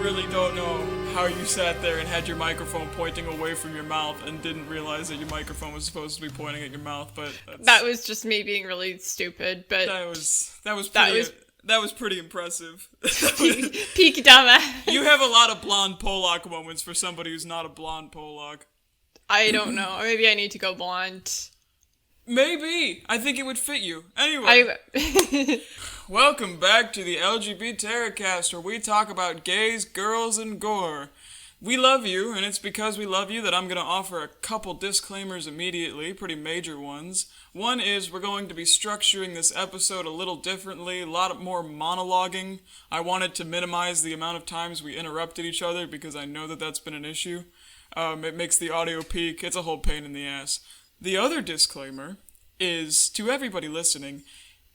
really don't know how you sat there and had your microphone pointing away from your mouth and didn't realize that your microphone was supposed to be pointing at your mouth, but that was just me being really stupid, but that was pretty impressive. peak dumbass. You have a lot of blonde Pollock moments for somebody who's not a blonde Pollock. I don't know. Maybe I need to go blonde. Maybe. I think it would fit you. Anyway. Welcome back to the LGBTerrorCast, where we talk about gays, girls, and gore. We love you, and it's because we love you that I'm going to offer a couple disclaimers immediately, pretty major ones. One is we're going to be structuring this episode a little differently, a lot more monologuing. I wanted to minimize the amount of times we interrupted each other because I know that that's been an issue. It makes the audio peak. It's a whole pain in the ass. The other disclaimer is, to everybody listening,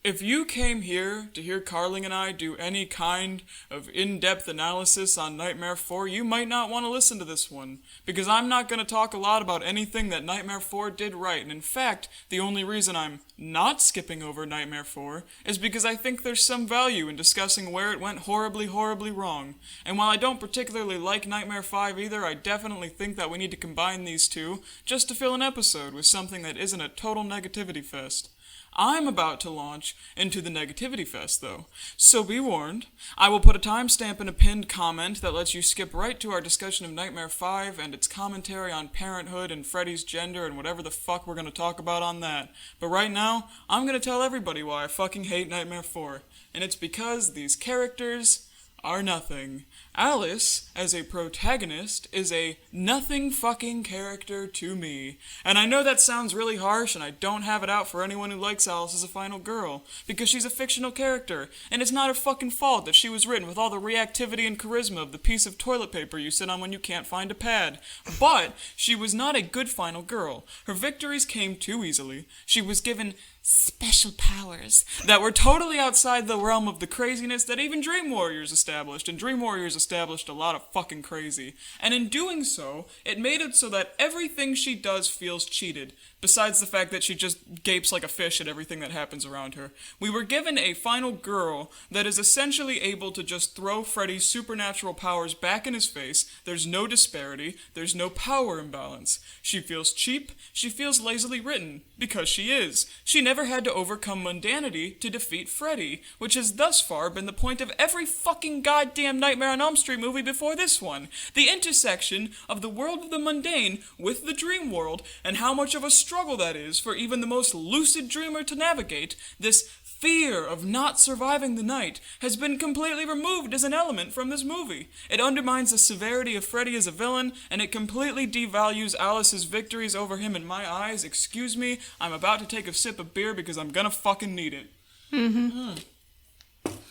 if you came here to hear Carling and I do any kind of in-depth analysis on Nightmare 4, you might not want to listen to this one, because I'm not going to talk a lot about anything that Nightmare 4 did right, and in fact, the only reason I'm not skipping over Nightmare 4 is because I think there's some value in discussing where it went horribly, horribly wrong. And while I don't particularly like Nightmare 5 either, I definitely think that we need to combine these two just to fill an episode with something that isn't a total negativity fest. I'm about to launch into the negativity fest, though, so be warned. I will put a timestamp in a pinned comment that lets you skip right to our discussion of Nightmare 5 and its commentary on parenthood and Freddy's gender and whatever the fuck we're going to talk about on that. But right now, I'm going to tell everybody why I fucking hate Nightmare 4, and it's because these characters are nothing. Alice, as a protagonist, is a nothing fucking character to me. And I know that sounds really harsh, and I don't have it out for anyone who likes Alice as a final girl, because she's a fictional character, and it's not her fucking fault that she was written with all the reactivity and charisma of the piece of toilet paper you sit on when you can't find a pad. But she was not a good final girl. Her victories came too easily. She was given special powers that were totally outside the realm of the craziness that even Dream Warriors established, and Dream Warriors established a lot of fucking crazy. And in doing so, it made it so that everything she does feels cheated, besides the fact that she just gapes like a fish at everything that happens around her. We were given a final girl that is essentially able to just throw Freddy's supernatural powers back in his face. There's no disparity, there's no power imbalance. She feels cheap, she feels lazily written, because she is. She never had to overcome mundanity to defeat Freddy, which has thus far been the point of every fucking goddamn Nightmare on Elm Street movie before this one. The intersection of the world of the mundane with the dream world, and how much of a struggle that is for even the most lucid dreamer to navigate. This fear of not surviving the night has been completely removed as an element from this movie. It undermines the severity of Freddy as a villain, and it completely devalues Alice's victories over him in my eyes. Excuse me, I'm about to take a sip of beer because I'm gonna fucking need it.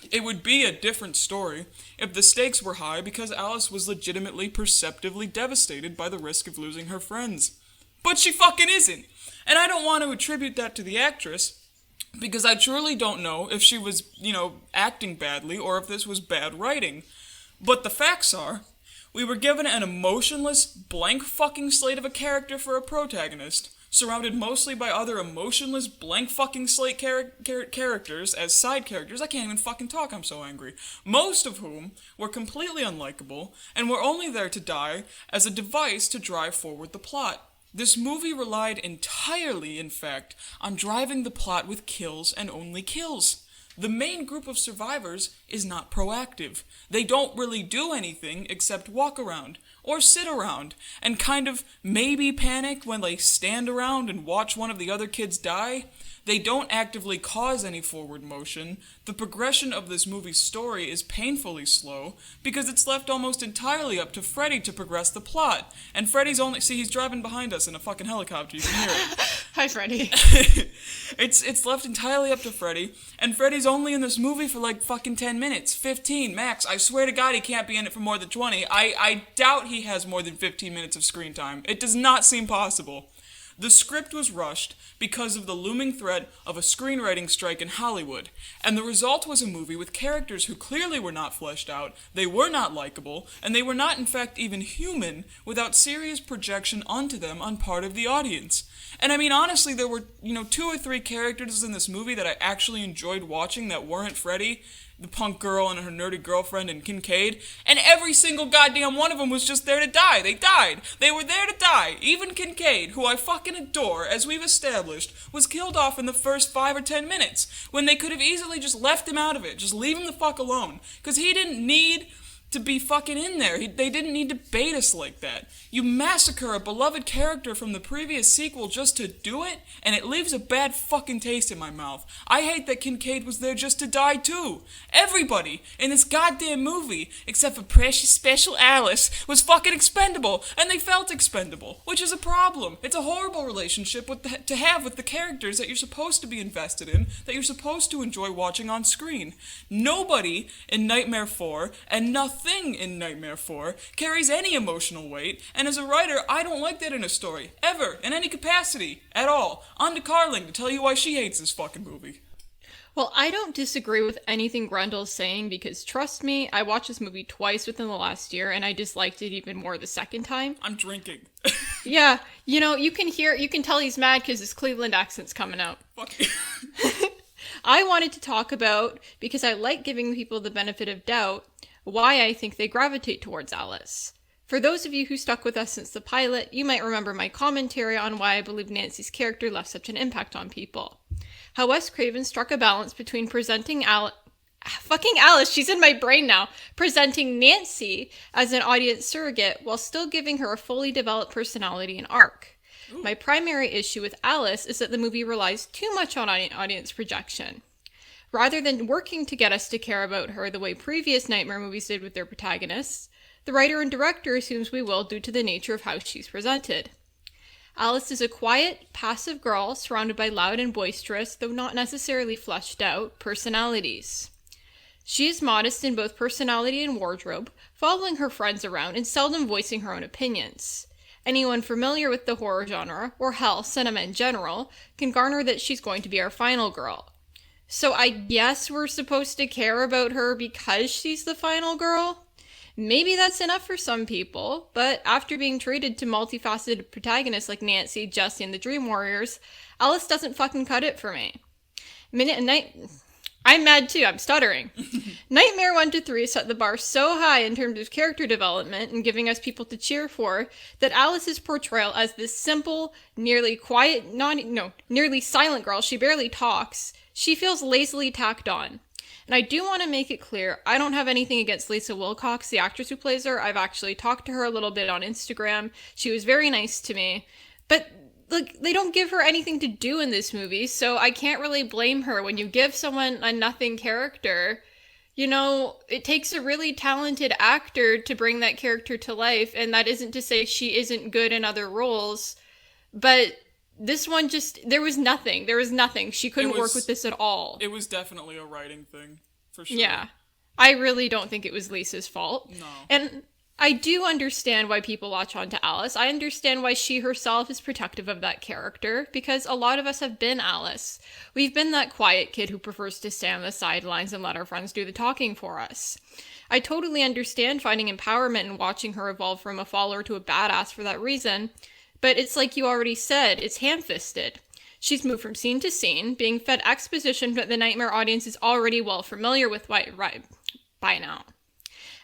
It would be a different story if the stakes were high because Alice was legitimately perceptively devastated by the risk of losing her friends. But she fucking isn't. And I don't want to attribute that to the actress, because I truly don't know if she was, acting badly or if this was bad writing. But the facts are, we were given an emotionless, blank fucking slate of a character for a protagonist, surrounded mostly by other emotionless, blank fucking slate characters as side characters. I can't even fucking talk, I'm so angry. Most of whom were completely unlikable, and were only there to die as a device to drive forward the plot. This movie relied entirely, in fact, on driving the plot with kills and only kills. The main group of survivors is not proactive. They don't really do anything except walk around, or sit around, and kind of maybe panic when they stand around and watch one of the other kids die. They don't actively cause any forward motion. The progression of this movie's story is painfully slow because it's left almost entirely up to Freddy to progress the plot. And Freddy's he's driving behind us in a fucking helicopter, you can hear it. Hi, Freddy. It's left entirely up to Freddy, and Freddy's only in this movie for like fucking 10 minutes, 15 max. I swear to God he can't be in it for more than 20. I doubt he has more than 15 minutes of screen time. It does not seem possible. The script was rushed because of the looming threat of a screenwriting strike in Hollywood, and the result was a movie with characters who clearly were not fleshed out, they were not likable, and they were not in fact even human without serious projection onto them on part of the audience. And I mean, honestly, there were, 2 or 3 characters in this movie that I actually enjoyed watching that weren't Freddy. the punk girl and her nerdy girlfriend and Kincaid, and every single goddamn one of them was just there to die. They died. They were there to die. Even Kincaid, who I fucking adore, as we've established, was killed off in the first 5 or 10 minutes, when they could have easily just left him out of it. Just leave him the fuck alone. Because he didn't need to be fucking in there. They didn't need to bait us like that. You massacre a beloved character from the previous sequel just to do it, and it leaves a bad fucking taste in my mouth. I hate that Kincaid was there just to die too. Everybody in this goddamn movie, except for precious special Alice, was fucking expendable, and they felt expendable, which is a problem. It's a horrible relationship to have with the characters that you're supposed to be invested in, that you're supposed to enjoy watching on screen. Nobody in Nightmare 4, and nothing in Nightmare 4 carries any emotional weight, and as a writer, I don't like that in a story, ever, in any capacity, at all. On to Carling to tell you why she hates this fucking movie. Well, I don't disagree with anything Grendel's saying, because trust me, I watched this movie twice within the last year, and I disliked it even more the second time. I'm drinking. Yeah, you can tell he's mad because his Cleveland accent's coming out. Fuck you. I wanted to talk about, because I like giving people the benefit of doubt, why I think they gravitate towards Alice. For those of you who stuck with us since the pilot, you might remember my commentary on why I believe Nancy's character left such an impact on people. How Wes Craven struck a balance between presenting fucking Alice, she's in my brain now, presenting Nancy as an audience surrogate while still giving her a fully developed personality and arc. Ooh. My primary issue with Alice is that the movie relies too much on audience projection. Rather than working to get us to care about her the way previous Nightmare movies did with their protagonists, the writer and director assumes we will due to the nature of how she's presented. Alice is a quiet, passive girl surrounded by loud and boisterous, though not necessarily fleshed out, personalities. She is modest in both personality and wardrobe, following her friends around and seldom voicing her own opinions. Anyone familiar with the horror genre, or hell, cinema in general, can garner that she's going to be our final girl. So I guess we're supposed to care about her because she's the final girl? Maybe that's enough for some people, but after being treated to multifaceted protagonists like Nancy, Jessie, and the Dream Warriors, Alice doesn't fucking cut it for me. I'm mad too, I'm stuttering. Nightmare 1 to 3 set the bar so high in terms of character development and giving us people to cheer for that Alice's portrayal as this simple, nearly silent girl, she barely talks, she feels lazily tacked on. And I do want to make it clear, I don't have anything against Lisa Wilcox, the actress who plays her. I've actually talked to her a little bit on Instagram. She was very nice to me. But look, they don't give her anything to do in this movie, so I can't really blame her. When you give someone a nothing character, it takes a really talented actor to bring that character to life, and that isn't to say she isn't good in other roles, but this one there was nothing. She couldn't work with this at all. It was definitely a writing thing, for sure. Yeah. I really don't think it was Lisa's fault. No. And I do understand why people latch on to Alice. I understand why she herself is protective of that character, because a lot of us have been Alice. We've been that quiet kid who prefers to stand on the sidelines and let our friends do the talking for us. I totally understand finding empowerment in watching her evolve from a follower to a badass for that reason, but it's like you already said, it's ham-fisted. She's moved from scene to scene, being fed exposition that the Nightmare audience is already well familiar with by now.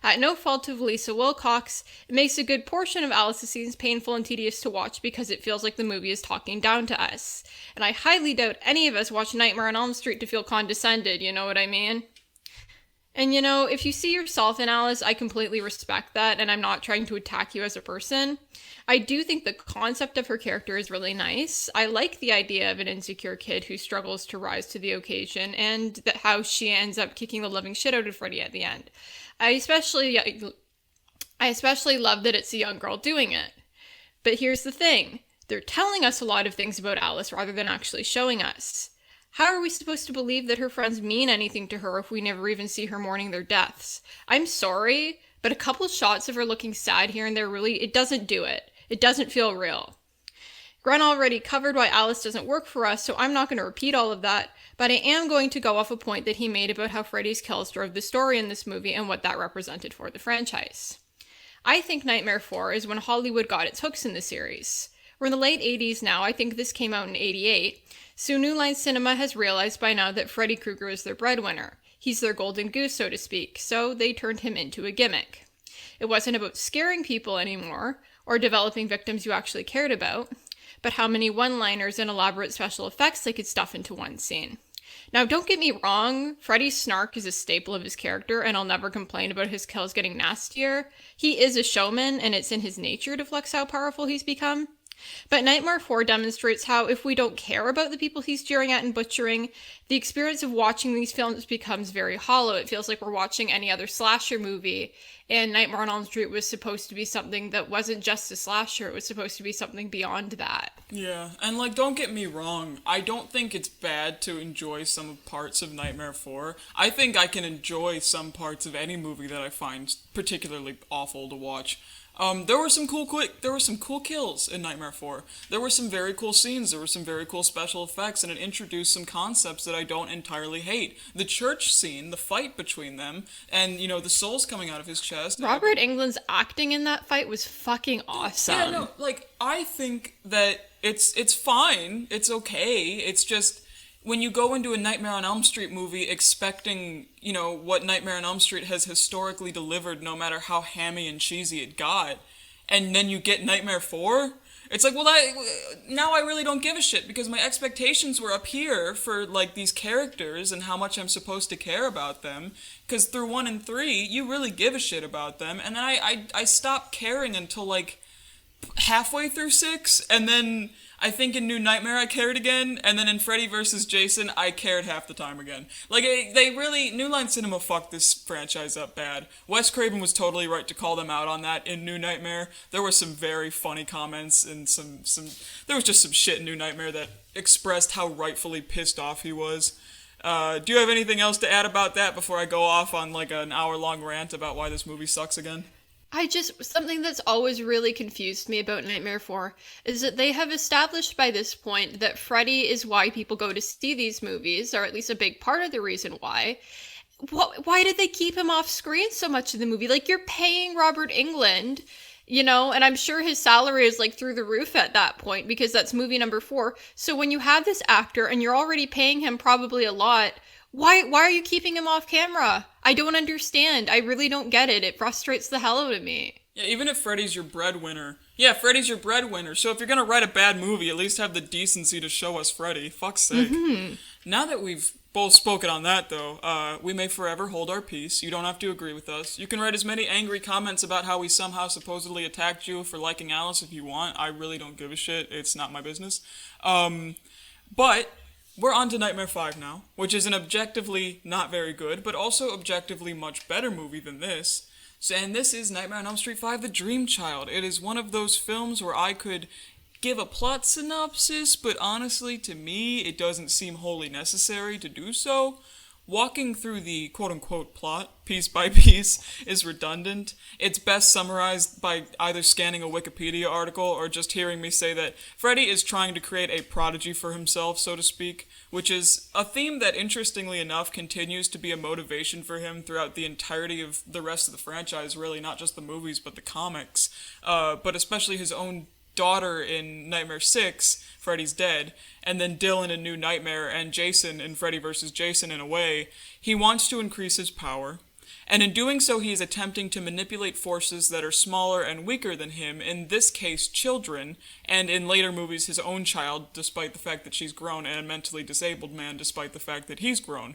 At no fault of Lisa Wilcox, it makes a good portion of Alice's scenes painful and tedious to watch because it feels like the movie is talking down to us. And I highly doubt any of us watch Nightmare on Elm Street to feel condescended, you know what I mean? And if you see yourself in Alice, I completely respect that, and I'm not trying to attack you as a person. I do think the concept of her character is really nice. I like the idea of an insecure kid who struggles to rise to the occasion, and how she ends up kicking the living shit out of Freddy at the end. I especially love that it's a young girl doing it. But here's the thing. They're telling us a lot of things about Alice rather than actually showing us. How are we supposed to believe that her friends mean anything to her if we never even see her mourning their deaths? I'm sorry, but a couple shots of her looking sad here and there it doesn't do it. It doesn't feel real. Gren already covered why Alice doesn't work for us, so I'm not going to repeat all of that, but I am going to go off a point that he made about how Freddy's kills drove the story in this movie and what that represented for the franchise. I think Nightmare 4 is when Hollywood got its hooks in the series. We're in the late 80s now, I think this came out in 88, so New Line Cinema has realized by now that Freddy Krueger is their breadwinner. He's their golden goose, so to speak, so they turned him into a gimmick. It wasn't about scaring people anymore, or developing victims you actually cared about, but how many one-liners and elaborate special effects they could stuff into one scene. Now, don't get me wrong, Freddy's snark is a staple of his character, and I'll never complain about his kills getting nastier. He is a showman, and it's in his nature to flex how powerful he's become. But Nightmare 4 demonstrates how, if we don't care about the people he's jeering at and butchering, the experience of watching these films becomes very hollow. It feels like we're watching any other slasher movie, and Nightmare on Elm Street was supposed to be something that wasn't just a slasher, it was supposed to be something beyond that. Yeah, and like, don't get me wrong, I don't think it's bad to enjoy some parts of Nightmare 4. I think I can enjoy some parts of any movie that I find particularly awful to watch. There were some cool kills in Nightmare 4. There were some very cool scenes, there were some very cool special effects, and it introduced some concepts that I don't entirely hate. The church scene, the fight between them, and, you know, the souls coming out of his chest. Robert Englund's acting in that fight was fucking awesome. Yeah, no, like, I think that it's fine, it's okay, it's just, when you go into a Nightmare on Elm Street movie expecting, you know, what Nightmare on Elm Street has historically delivered, no matter how hammy and cheesy it got, and then you get Nightmare 4, it's like, well, now I really don't give a shit, because my expectations were up here for, like, these characters and how much I'm supposed to care about them, because through 1 and 3, you really give a shit about them, and then I stopped caring until, like, halfway through 6, and then I think in New Nightmare I cared again, and then in Freddy vs. Jason I cared half the time again. Like, they really, New Line Cinema fucked this franchise up bad. Wes Craven was totally right to call them out on that in New Nightmare. There were some very funny comments, and there was just some shit in New Nightmare that expressed how rightfully pissed off he was. Do you have anything else to add about that before I go off on like an hour-long rant about why this movie sucks again? Something that's always really confused me about Nightmare 4 is that they have established by this point that Freddy is why people go to see these movies, or at least a big part of the reason why. Why did they keep him off screen so much of the movie? Like, you're paying Robert Englund, you know, and I'm sure his salary is like through the roof at that point, because that's movie number 4. So when you have this actor and you're already paying him probably a lot, why are you keeping him off camera? I don't understand. I really don't get it. It frustrates the hell out of me. Yeah, even if Freddy's your breadwinner. Yeah, Freddy's your breadwinner. So if you're gonna write a bad movie, at least have the decency to show us Freddy. Fuck's sake. Mm-hmm. Now that we've both spoken on that, though, we may forever hold our peace. You don't have to agree with us. You can write as many angry comments about how we somehow supposedly attacked you for liking Alice if you want. I really don't give a shit. It's not my business. But we're on to Nightmare 5 now, which is an objectively not very good, but also objectively much better movie than this. And this is Nightmare on Elm Street 5, The Dream Child. It is one of those films where I could give a plot synopsis, but honestly, to me, it doesn't seem wholly necessary to do so. Walking through the quote-unquote plot, piece by piece, is redundant. It's best summarized by either scanning a Wikipedia article or just hearing me say that Freddy is trying to create a prodigy for himself, so to speak, which is a theme that, interestingly enough, continues to be a motivation for him throughout the entirety of the rest of the franchise, really, not just the movies, but the comics, but especially his own daughter in Nightmare 6, Freddy's Dead, and then Dylan in New Nightmare, and Jason in Freddy vs. Jason in a way. He wants to increase his power, and in doing so he is attempting to manipulate forces that are smaller and weaker than him, in this case children, and in later movies his own child, despite the fact that she's grown, and a mentally disabled man, despite the fact that he's grown.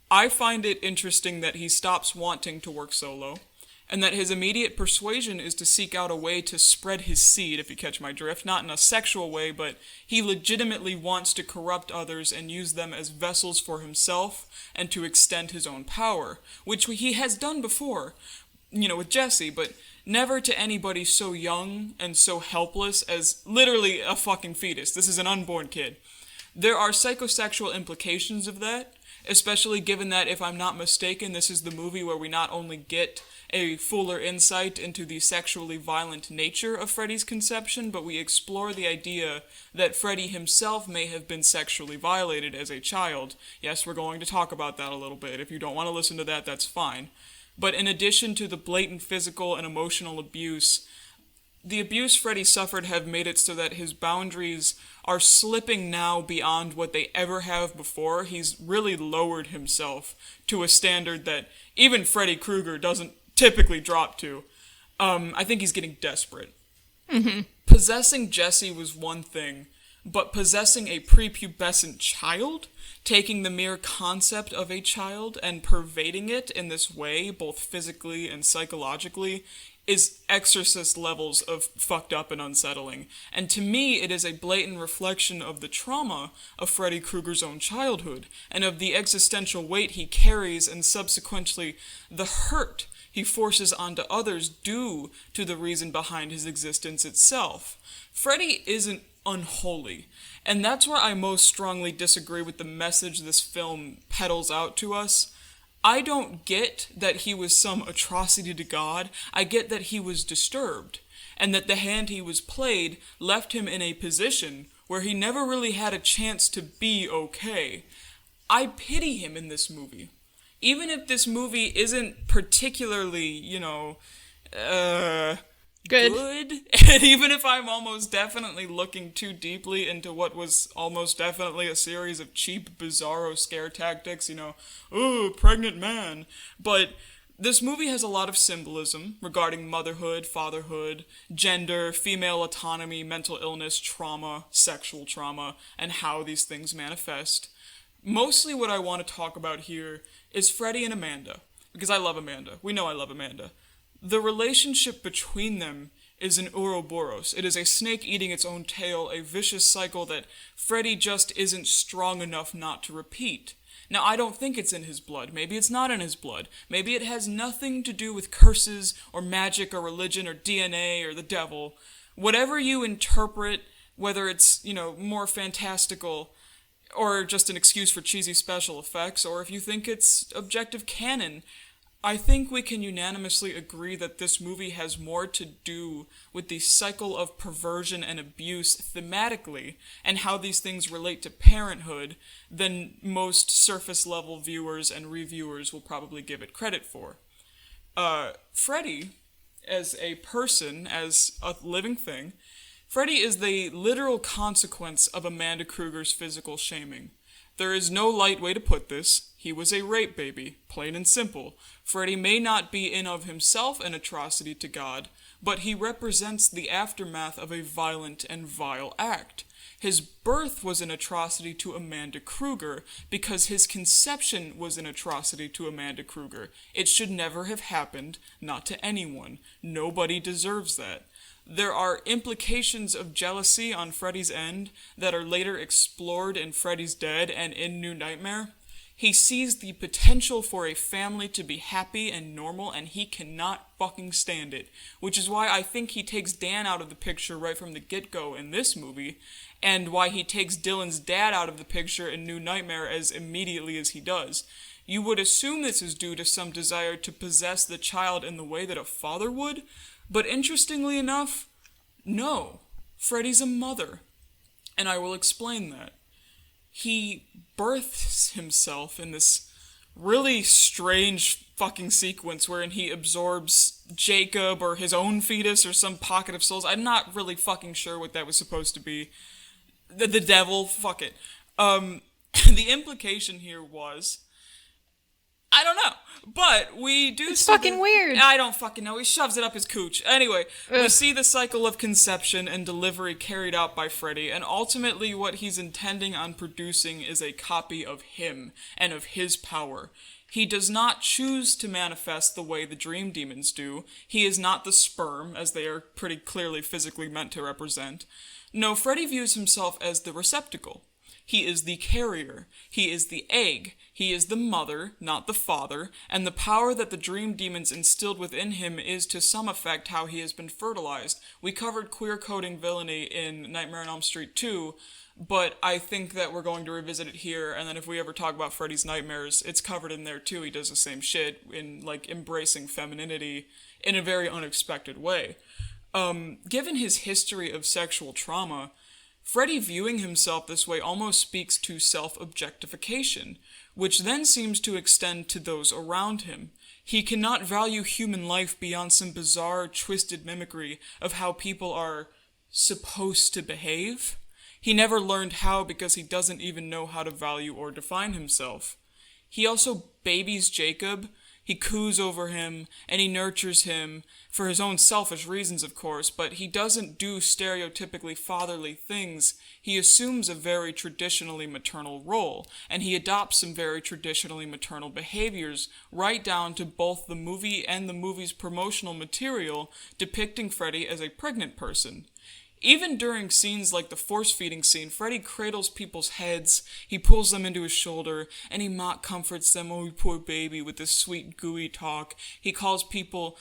I find it interesting that he stops wanting to work solo, and that his immediate persuasion is to seek out a way to spread his seed, if you catch my drift, not in a sexual way, but he legitimately wants to corrupt others and use them as vessels for himself and to extend his own power, which he has done before, you know, with Jesse, but never to anybody so young and so helpless as literally a fucking fetus. This is an unborn kid. There are psychosexual implications of that, especially given that, if I'm not mistaken, this is the movie where we not only get a fuller insight into the sexually violent nature of Freddy's conception, but we explore the idea that Freddy himself may have been sexually violated as a child. Yes, we're going to talk about that a little bit. If you don't want to listen to that, that's fine. But in addition to the blatant physical and emotional abuse, the abuse Freddy suffered have made it so that his boundaries are slipping now beyond what they ever have before. He's really lowered himself to a standard that even Freddy Krueger doesn't typically drop to. I think he's getting desperate. Mm-hmm. Possessing Jesse was one thing, but possessing a prepubescent child, taking the mere concept of a child and pervading it in this way, both physically and psychologically, is Exorcist levels of fucked up and unsettling. And to me, it is a blatant reflection of the trauma of Freddy Krueger's own childhood, and of the existential weight he carries, and subsequently the hurt he forces onto others due to the reason behind his existence itself. Freddy isn't unholy, and that's where I most strongly disagree with the message this film peddles out to us. I don't get that he was some atrocity to God. I get that he was disturbed, and that the hand he was played left him in a position where he never really had a chance to be okay. I pity him in this movie. Even if this movie isn't particularly, good. And even if I'm almost definitely looking too deeply into what was almost definitely a series of cheap, bizarro scare tactics, ooh, pregnant man. But this movie has a lot of symbolism regarding motherhood, fatherhood, gender, female autonomy, mental illness, trauma, sexual trauma, and how these things manifest. Mostly what I want to talk about here is Freddy and Amanda, because I love Amanda. We know I love Amanda. The relationship between them is an Ouroboros. It is a snake eating its own tail, a vicious cycle that Freddy just isn't strong enough not to repeat. Now, I don't think it's in his blood. Maybe it's not in his blood. Maybe it has nothing to do with curses or magic or religion or DNA or the devil. Whatever you interpret, whether it's, more fantastical or just an excuse for cheesy special effects, or if you think it's objective canon, I think we can unanimously agree that this movie has more to do with the cycle of perversion and abuse thematically, and how these things relate to parenthood, than most surface-level viewers and reviewers will probably give it credit for. Freddy, as a person, as a living thing, Freddy is the literal consequence of Amanda Krueger's physical shaming. There is no light way to put this. He was a rape baby, plain and simple. Freddy may not be in of himself an atrocity to God, but he represents the aftermath of a violent and vile act. His birth was an atrocity to Amanda Krueger because his conception was an atrocity to Amanda Krueger. It should never have happened, not to anyone. Nobody deserves that. There are implications of jealousy on Freddy's end that are later explored in Freddy's Dead and in New Nightmare. He sees the potential for a family to be happy and normal, and he cannot fucking stand it. Which is why I think he takes Dan out of the picture right from the get-go in this movie, and why he takes Dylan's dad out of the picture in New Nightmare as immediately as he does. You would assume this is due to some desire to possess the child in the way that a father would, but interestingly enough, no. Freddy's a mother, and I will explain that. He births himself in this really strange fucking sequence wherein he absorbs Jacob or his own fetus or some pocket of souls. I'm not really fucking sure what that was supposed to be. The devil, fuck it. The implication here was, I don't know, but we do. It's fucking weird. I don't fucking know. He shoves it up his cooch. Anyway, we see the cycle of conception and delivery carried out by Freddy, and ultimately what he's intending on producing is a copy of him and of his power. He does not choose to manifest the way the dream demons do. He is not the sperm, as they are pretty clearly physically meant to represent. No, Freddy views himself as the receptacle. He is the carrier. He is the egg. He is the mother, not the father, and the power that the dream demons instilled within him is to some effect how he has been fertilized. We covered queer-coding villainy in Nightmare on Elm Street 2, but I think that we're going to revisit it here, and then if we ever talk about Freddy's Nightmares, it's covered in there too. He does the same shit in, embracing femininity in a very unexpected way. Given his history of sexual trauma, Freddy viewing himself this way almost speaks to self-objectification, which then seems to extend to those around him. He cannot value human life beyond some bizarre, twisted mimicry of how people are supposed to behave. He never learned how because he doesn't even know how to value or define himself. He also babies Jacob. He coos over him, and he nurtures him, for his own selfish reasons, of course, but he doesn't do stereotypically fatherly things. He assumes a very traditionally maternal role, and he adopts some very traditionally maternal behaviors, right down to both the movie and the movie's promotional material depicting Freddy as a pregnant person. Even during scenes like the force-feeding scene, Freddy cradles people's heads, he pulls them into his shoulder, and he mock comforts them, oh, poor baby, with this sweet, gooey talk. He calls people,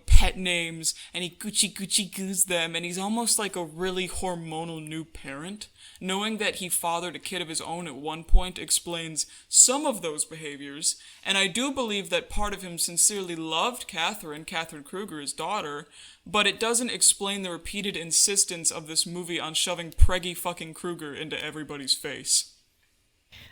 pet names, and he goochie-goochie-goos them, and he's almost like a really hormonal new parent. Knowing that he fathered a kid of his own at one point explains some of those behaviors, and I do believe that part of him sincerely loved Catherine Kruger, his daughter, but it doesn't explain the repeated insistence of this movie on shoving preggy fucking Kruger into everybody's face.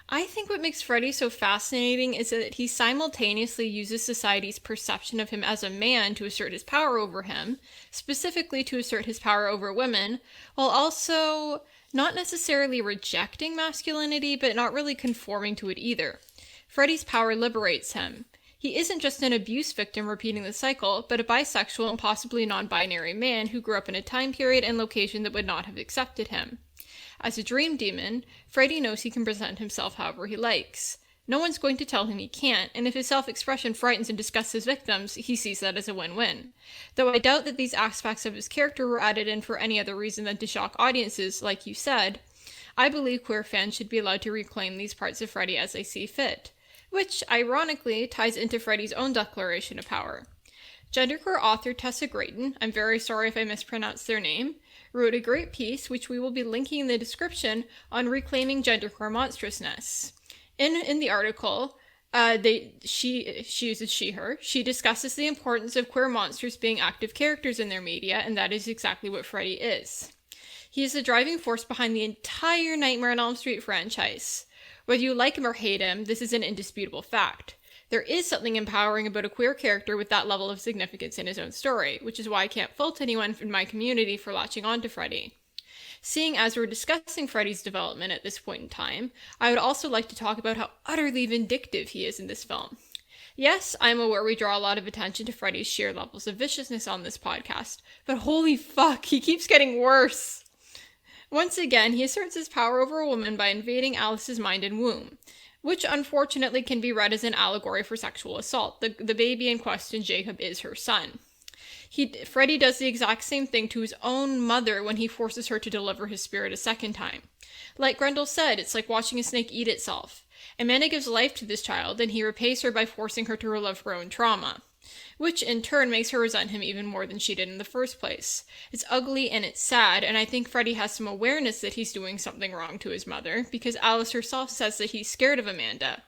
I think what makes Freddy so fascinating is that he simultaneously uses society's perception of him as a man to assert his power over him, specifically to assert his power over women, while also not necessarily rejecting masculinity, but not really conforming to it either. Freddy's power liberates him. He isn't just an abuse victim repeating the cycle, but a bisexual and possibly non-binary man who grew up in a time period and location that would not have accepted him. As a dream demon, Freddy knows he can present himself however he likes. No one's going to tell him he can't, and if his self-expression frightens and disgusts his victims, he sees that as a win-win. Though I doubt that these aspects of his character were added in for any other reason than to shock audiences, like you said, I believe queer fans should be allowed to reclaim these parts of Freddy as they see fit. Which, ironically, ties into Freddy's own declaration of power. Genderqueer author Tessa Grayton, I'm very sorry if I mispronounced their name, wrote a great piece, which we will be linking in the description, on reclaiming genderqueer monstrousness. In the article, she uses she/her. She discusses the importance of queer monsters being active characters in their media, and that is exactly what Freddy is. He is the driving force behind the entire Nightmare on Elm Street franchise. Whether you like him or hate him, this is an indisputable fact. There is something empowering about a queer character with that level of significance in his own story, which is why I can't fault anyone in my community for latching on to Freddy. Seeing as we're discussing Freddy's development at this point in time, I would also like to talk about how utterly vindictive he is in this film. Yes, I'm aware we draw a lot of attention to Freddy's sheer levels of viciousness on this podcast, but holy fuck, he keeps getting worse! Once again, he asserts his power over a woman by invading Alice's mind and womb, which unfortunately can be read as an allegory for sexual assault. The baby in question, Jacob, is her son. Freddy does the exact same thing to his own mother when he forces her to deliver his spirit a second time. Like Grendel said, it's like watching a snake eat itself. Amanda gives life to this child, and he repays her by forcing her to relive her own trauma, which in turn makes her resent him even more than she did in the first place. It's ugly and it's sad, and I think Freddy has some awareness that he's doing something wrong to his mother, because Alice herself says that he's scared of Amanda.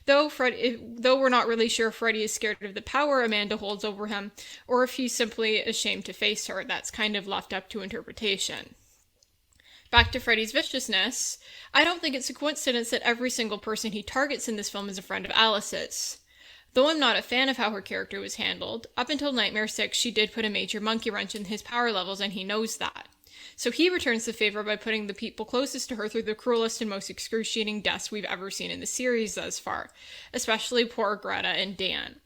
Though we're not really sure if Freddy is scared of the power Amanda holds over him, or if he's simply ashamed to face her, that's kind of left up to interpretation. Back to Freddy's viciousness, I don't think it's a coincidence that every single person he targets in this film is a friend of Alice's. Though I'm not a fan of how her character was handled, up until Nightmare 6 she did put a major monkey wrench in his power levels, and he knows that. So he returns the favor by putting the people closest to her through the cruelest and most excruciating deaths we've ever seen in the series thus far, especially poor Greta and Dan.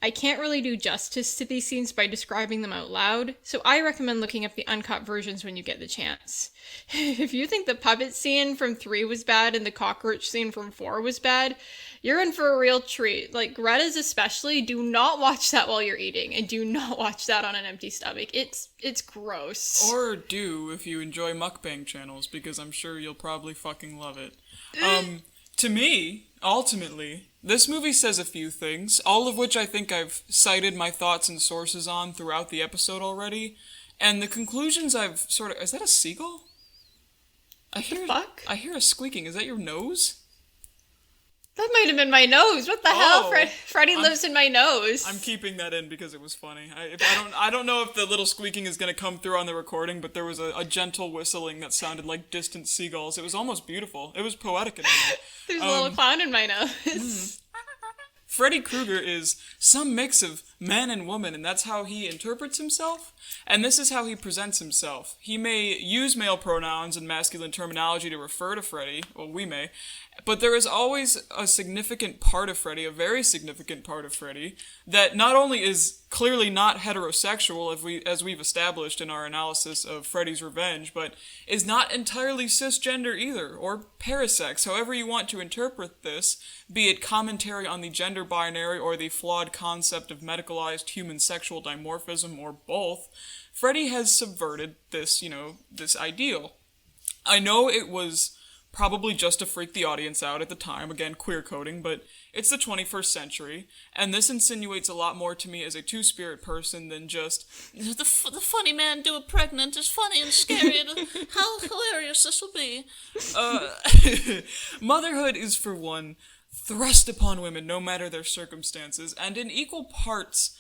I can't really do justice to these scenes by describing them out loud, so I recommend looking up the uncut versions when you get the chance. If you think the puppet scene from 3 was bad and the cockroach scene from 4 was bad, you're in for a real treat. Like, Greta's especially, do not watch that while you're eating, and do not watch that on an empty stomach. It's gross. Or do if you enjoy mukbang channels, because I'm sure you'll probably fucking love it. To me, ultimately, this movie says a few things, all of which I think I've cited my thoughts and sources on throughout the episode already, and the conclusions I've sort of... Is that a seagull? I hear a squeaking. Is that your nose? That might have been my nose. What the hell? Freddy lives in my nose. I'm keeping that in because it was funny. I don't know if the little squeaking is going to come through on the recording, but there was a gentle whistling that sounded like distant seagulls. It was almost beautiful. It was poetic in a way. There's a little clown in my nose. Freddy Krueger is some mix of man and woman, and that's how he interprets himself, and this is how he presents himself. He may use male pronouns and masculine terminology to refer to Freddy, well, we may, but there is always a significant part of Freddy, a very significant part of Freddy, that not only is clearly not heterosexual, as we've established in our analysis of Freddy's Revenge, but is not entirely cisgender either, or parasex, however you want to interpret this, be it commentary on the gender binary or the flawed concept of medicalized human sexual dimorphism, or both. Freddy has subverted this, this ideal. I know it was probably just to freak the audience out at the time, again, queer coding, but it's the 21st century, and this insinuates a lot more to me as a two-spirit person than just, the funny man do a pregnant is funny and scary, and how hilarious this will be. Motherhood is, for one, thrust upon women no matter their circumstances, and in equal parts,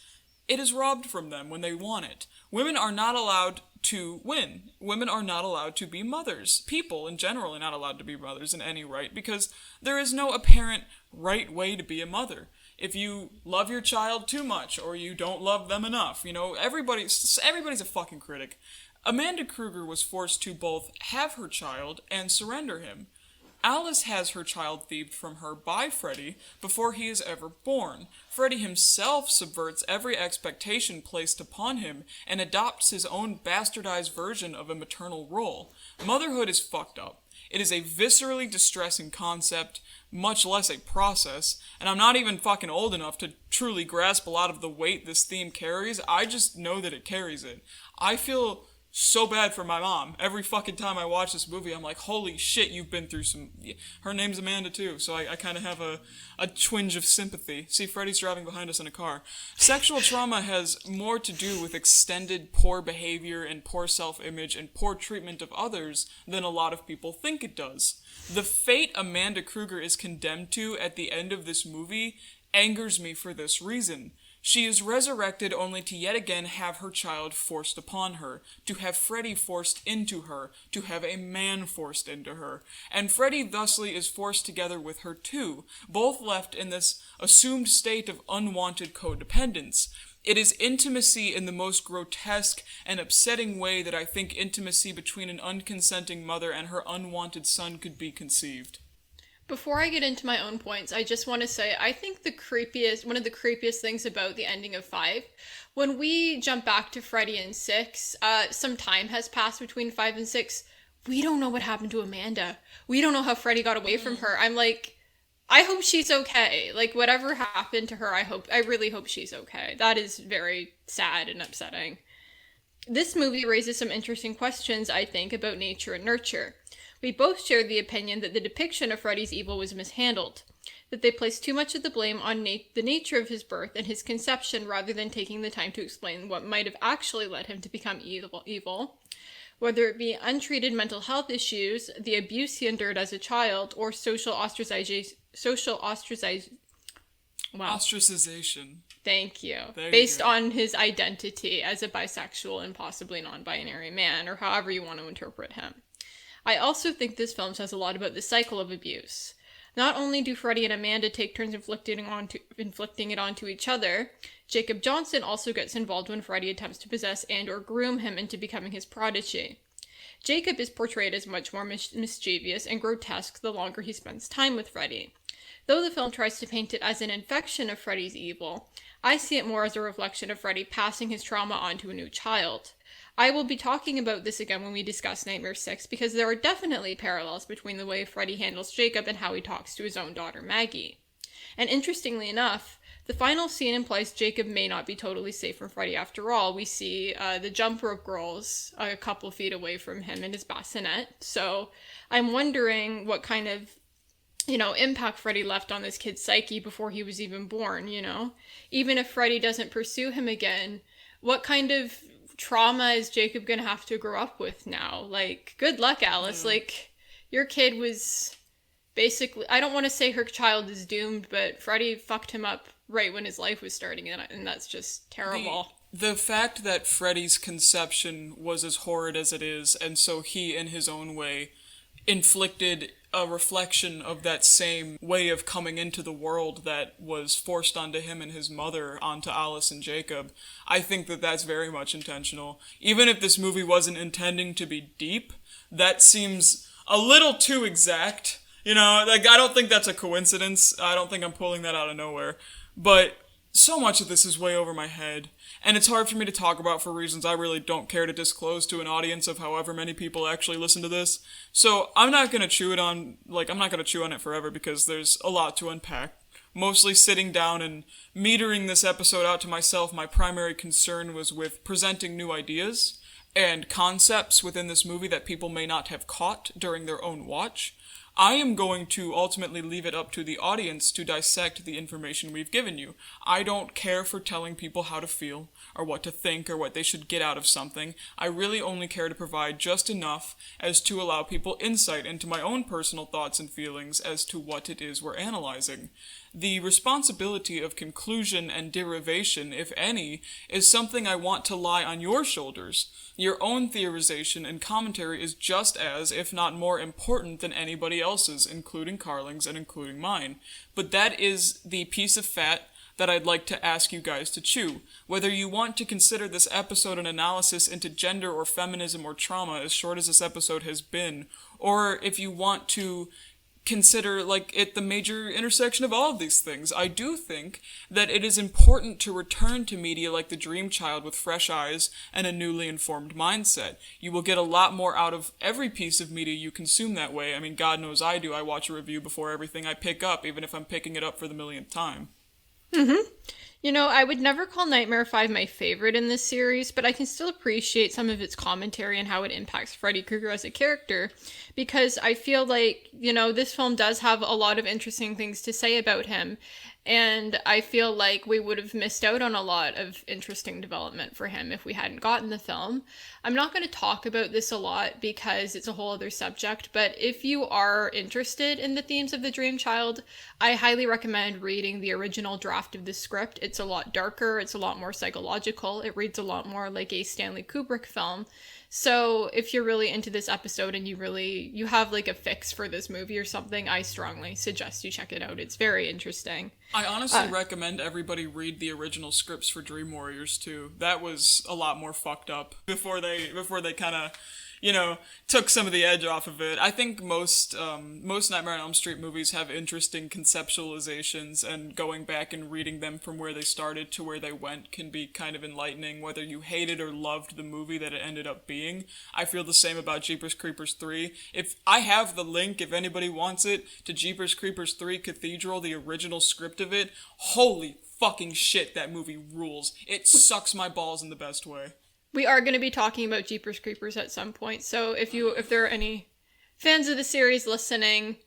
it is robbed from them when they want it. Women are not allowed to win. Women are not allowed to be mothers. People, in general, are not allowed to be mothers in any right, because there is no apparent right way to be a mother. If you love your child too much, or you don't love them enough, everybody's a fucking critic. Amanda Krueger was forced to both have her child and surrender him. Alice has her child thieved from her by Freddy before he is ever born. Freddy himself subverts every expectation placed upon him and adopts his own bastardized version of a maternal role. Motherhood is fucked up. It is a viscerally distressing concept, much less a process, and I'm not even fucking old enough to truly grasp a lot of the weight this theme carries. I just know that it carries it. I feel so bad for my mom. Every fucking time I watch this movie, I'm like, holy shit, you've been through some... Her name's Amanda, too, so I kind of have a twinge of sympathy. See, Freddy's driving behind us in a car. Sexual trauma has more to do with extended poor behavior and poor self-image and poor treatment of others than a lot of people think it does. The fate Amanda Krueger is condemned to at the end of this movie angers me for this reason. She is resurrected only to yet again have her child forced upon her, to have Freddy forced into her, to have a man forced into her. And Freddy thusly is forced together with her too, both left in this assumed state of unwanted codependence. It is intimacy in the most grotesque and upsetting way that I think intimacy between an unconsenting mother and her unwanted son could be conceived. Before I get into my own points, I just want to say I think one of the creepiest things about the ending of 5, when we jump back to Freddy in 6, some time has passed between 5 and 6. We don't know what happened to Amanda. We don't know how Freddy got away from her. I'm like, I hope she's okay. Like, whatever happened to her, I really hope she's okay. That is very sad and upsetting. This movie raises some interesting questions, I think, about nature and nurture. We both shared the opinion that the depiction of Freddy's evil was mishandled, that they placed too much of the blame on the nature of his birth and his conception rather than taking the time to explain what might have actually led him to become evil, whether it be untreated mental health issues, the abuse he endured as a child, or social ostracization. Thank you. Based on his identity as a bisexual and possibly non-binary man, or however you want to interpret him. I also think this film says a lot about the cycle of abuse. Not only do Freddy and Amanda take turns inflicting it onto each other, Jacob Johnson also gets involved when Freddy attempts to possess and or groom him into becoming his prodigy. Jacob is portrayed as much more mischievous and grotesque the longer he spends time with Freddy. Though the film tries to paint it as an infection of Freddy's evil, I see it more as a reflection of Freddy passing his trauma onto a new child. I will be talking about this again when we discuss Nightmare 6, because there are definitely parallels between the way Freddy handles Jacob and how he talks to his own daughter Maggie. And interestingly enough, the final scene implies Jacob may not be totally safe from Freddy after all. We see the jump rope girls a couple feet away from him in his bassinet, so I'm wondering what kind of impact Freddy left on this kid's psyche before he was even born, Even if Freddy doesn't pursue him again, what kind of trauma is Jacob gonna have to grow up with now? Like, good luck, Alice. Like, your kid was basically, I don't want to say her child is doomed, but Freddy fucked him up right when his life was starting, and that's just terrible. The fact that Freddy's conception was as horrid as it is, and so he, in his own way, inflicted a reflection of that same way of coming into the world that was forced onto him and his mother, onto Alice and Jacob. I think that that's very much intentional. Even if this movie wasn't intending to be deep, that seems a little too exact. You know, like, I don't think that's a coincidence. I don't think I'm pulling that out of nowhere. But so much of this is way over my head. And it's hard for me to talk about for reasons I really don't care to disclose to an audience of however many people actually listen to this. So I'm not going to chew it on, I'm not going to chew on it forever because there's a lot to unpack. Mostly sitting down and metering this episode out to myself, my primary concern was with presenting new ideas and concepts within this movie that people may not have caught during their own watch. I am going to ultimately leave it up to the audience to dissect the information we've given you. I don't care for telling people how to feel, or what to think, or what they should get out of something. I really only care to provide just enough as to allow people insight into my own personal thoughts and feelings as to what it is we're analyzing. The responsibility of conclusion and derivation, if any, is something I want to lie on your shoulders. Your own theorization and commentary is just as, if not more important than anybody else's, including Carling's and including mine. But that is the piece of fat that I'd like to ask you guys to chew. Whether you want to consider this episode an analysis into gender or feminism or trauma, as short as this episode has been, or if you want to consider it the major intersection of all of these things. I do think that it is important to return to media like The Dream Child with fresh eyes and a newly informed mindset. You will get a lot more out of every piece of media you consume that way. I mean, God knows I do. I watch a review before everything I pick up, even if I'm picking it up for the millionth time. Mm-hmm. You know, I would never call Nightmare 5 my favorite in this series, but I can still appreciate some of its commentary and how it impacts Freddy Krueger as a character, because I feel like, you know, this film does have a lot of interesting things to say about him, and I feel like we would have missed out on a lot of interesting development for him if we hadn't gotten the film. I'm not going to talk about this a lot because it's a whole other subject, but if you are interested in the themes of The Dream Child, I highly recommend reading the original draft of the script. It's a lot darker, it's a lot more psychological, it reads a lot more like a Stanley Kubrick film. So if you're really into this episode and you have like a fix for this movie or something, I strongly suggest you check it out. It's very interesting. I honestly recommend everybody read the original scripts for Dream Warriors too. That was a lot more fucked up before they kind of, you know, took some of the edge off of it. I think most Nightmare on Elm Street movies have interesting conceptualizations, and going back and reading them from where they started to where they went can be kind of enlightening, whether you hated or loved the movie that it ended up being. I feel the same about Jeepers Creepers 3. If I have the link, if anybody wants it, to Jeepers Creepers 3 Cathedral, the original script of it, holy fucking shit, that movie rules. It sucks my balls in the best way. We are going to be talking about Jeepers Creepers at some point, so if there are any fans of the series listening,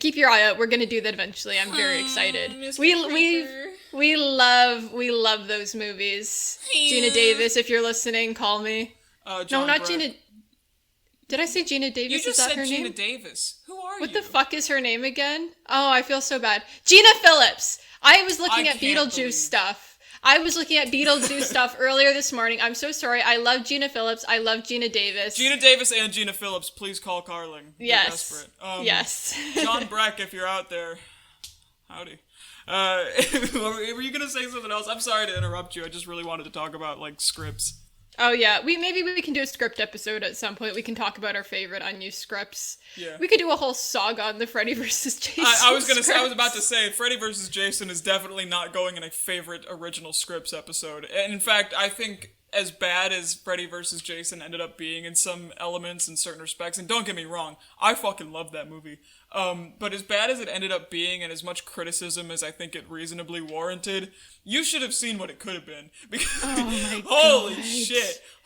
keep your eye out. We're going to do that eventually. I'm very excited. We love those movies. Yeah. Gina Davis, if you're listening, call me. No, not Gina. Did I say Gina Davis? You just Is that said her Gina name? Davis. Who are you? What the fuck is her name again? Oh, I feel so bad. Gina Phillips. I was looking at Beetlejuice stuff. I was looking at Beetlejuice stuff earlier this morning. I'm so sorry. I love Gina Phillips. I love Gina Davis. Gina Davis and Gina Phillips, please call Carling. Yes. We're desperate. Yes. John Breck, if you're out there. Howdy. Were you going to say something else? I'm sorry to interrupt you. I just really wanted to talk about, scripts. Oh, yeah. Maybe we can do a script episode at some point. We can talk about our favorite unused scripts. Yeah. We could do a whole saga on the Freddy vs. Jason I was about to say, Freddy vs. Jason is definitely not going in a favorite original scripts episode. And in fact, I think as bad as Freddy vs. Jason ended up being in some elements in certain respects, and don't get me wrong, I fucking love that movie. But as bad as it ended up being, and as much criticism as I think it reasonably warranted, you should have seen what it could have been. Because, oh my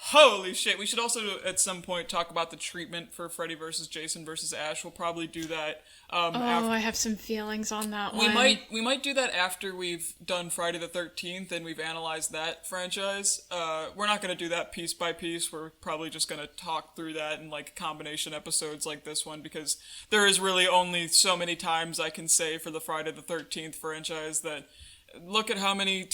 Holy shit. We should also, at some point, talk about the treatment for Freddy vs. Jason vs. Ash. We'll probably do that. I have some feelings on that one. We might do that after we've done Friday the 13th and we've analyzed that franchise. We're not going to do that piece by piece. We're probably just going to talk through that in combination episodes like this one, because there is really only so many times I can say for the Friday the 13th franchise that look at how many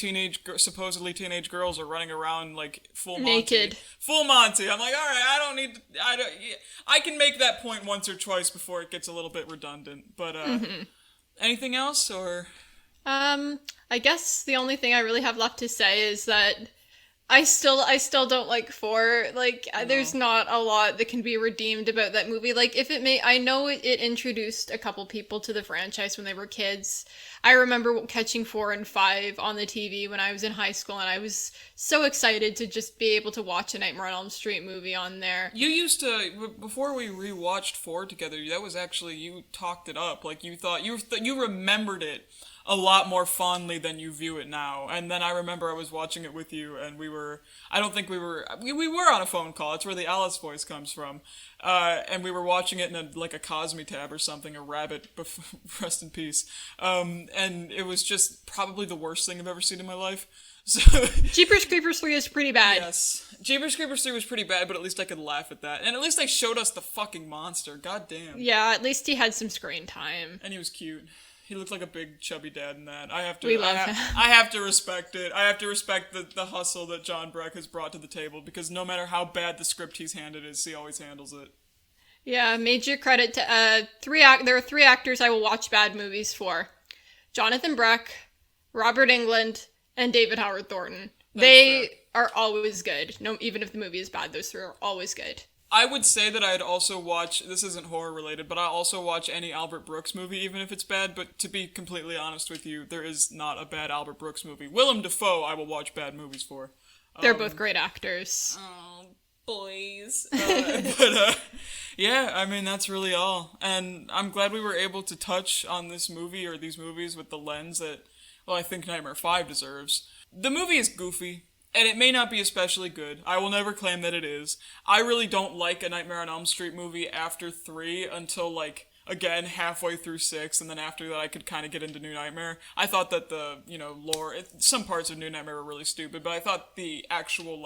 supposedly teenage girls are running around like full Monty. Naked. Full Monty. I'm like, all right, I can make that point once or twice before it gets a little bit redundant. But anything else or? I guess the only thing I really have left to say is that I still don't like 4. Like, there's not a lot that can be redeemed about that movie. Like, I know it introduced a couple people to the franchise when they were kids. I remember catching 4 and 5 on the TV when I was in high school, and I was so excited to just be able to watch a Nightmare on Elm Street movie on there. You used to, before we rewatched 4 together, that was actually, you talked it up. Like, you thought, you remembered it a lot more fondly than you view it now. And then I remember I was watching it with you, and we were on a phone call. It's where the Alice voice comes from. And we were watching it in a Cosme tab or something, a rabbit, rest in peace. And it was just probably the worst thing I've ever seen in my life. So Jeepers Creepers 3 is pretty bad. Yes. Jeepers Creepers 3 was pretty bad, but at least I could laugh at that. And at least they showed us the fucking monster. God damn. Yeah, at least he had some screen time. And he was cute. He looked like a big chubby dad in that. I have to respect it. I have to respect the hustle that John Breck has brought to the table, because no matter how bad the script he's handed is, he always handles it. Yeah, major credit to there are 3 actors I will watch bad movies for. Jonathan Breck, Robert Englund, and David Howard Thornton. They are always good. No, even if the movie is bad, those 3 are always good. I would say that I'd also watch, this isn't horror related, but I also watch any Albert Brooks movie, even if it's bad, but to be completely honest with you, there is not a bad Albert Brooks movie. Willem Dafoe I will watch bad movies for. They're both great actors. Oh, boys. Yeah, I mean, that's really all. And I'm glad we were able to touch on this movie, or these movies, with the lens that, well, I think Nightmare 5 deserves. The movie is goofy. And it may not be especially good. I will never claim that it is. I really don't like a Nightmare on Elm Street movie after 3 until, again, halfway through 6, and then after that I could kind of get into New Nightmare. I thought that the, lore, some parts of New Nightmare were really stupid, but I thought the actual,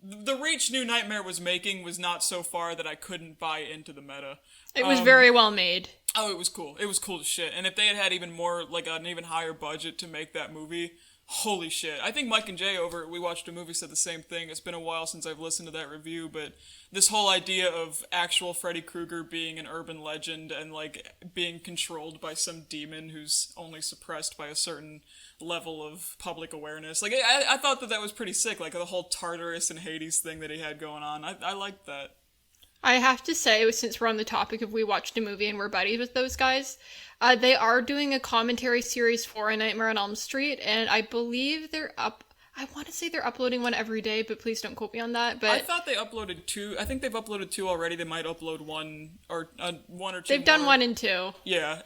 the reach New Nightmare was making was not so far that I couldn't buy into the meta. It was very well made. Oh, it was cool. It was cool as shit. And if they had even more, an even higher budget to make that movie, holy shit. I think Mike and Jay We Watched a Movie said the same thing. It's been a while since I've listened to that review, but this whole idea of actual Freddy Krueger being an urban legend and, being controlled by some demon who's only suppressed by a certain level of public awareness. I thought that was pretty sick, the whole Tartarus and Hades thing that he had going on. I liked that. I have to say, since we're on the topic of We Watched a Movie and we're buddies with those guys, they are doing a commentary series for A Nightmare on Elm Street, and I believe they're up. I want to say they're uploading one every day, but please don't quote me on that. But I thought they uploaded 2. I think they've uploaded 2 already. They might upload 1 or 2. They've done 1 and 2. Yeah,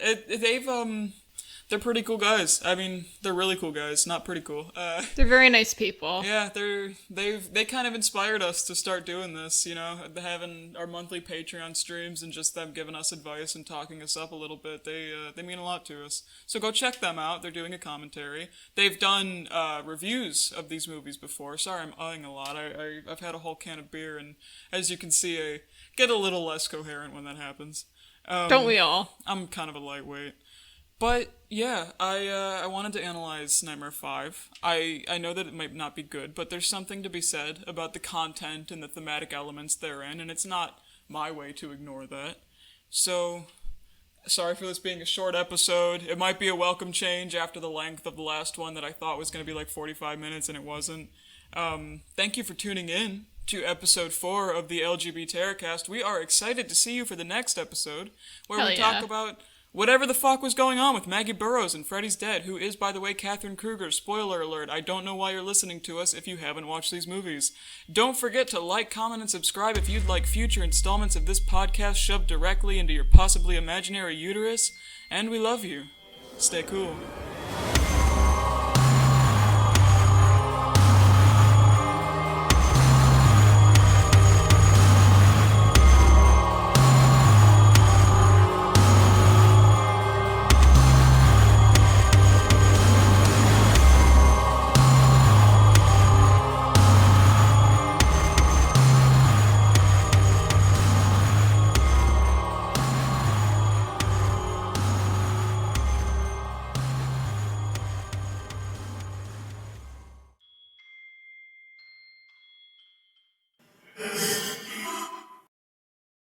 they're pretty cool guys. I mean, they're really cool guys, not pretty cool. They're very nice people. Yeah, they kind of inspired us to start doing this, having our monthly Patreon streams and just them giving us advice and talking us up a little bit. They mean a lot to us. So go check them out. They're doing a commentary. They've done reviews of these movies before. Sorry, I'm uhing a lot. I've had a whole can of beer, and as you can see, I get a little less coherent when that happens. Don't we all? I'm kind of a lightweight. But, yeah, I wanted to analyze Nightmare 5. I know that it might not be good, but there's something to be said about the content and the thematic elements therein, and it's not my way to ignore that. So, sorry for this being a short episode. It might be a welcome change after the length of the last one that I thought was going to be 45 minutes, and it wasn't. Thank you for tuning in to episode 4 of the LGBTerrorCast. We are excited to see you for the next episode, where we talk about whatever the fuck was going on with Maggie Burroughs and Freddy's Dead, who is, by the way, Catherine Krueger. Spoiler alert, I don't know why you're listening to us if you haven't watched these movies. Don't forget to like, comment, and subscribe if you'd like future installments of this podcast shoved directly into your possibly imaginary uterus. And we love you. Stay cool.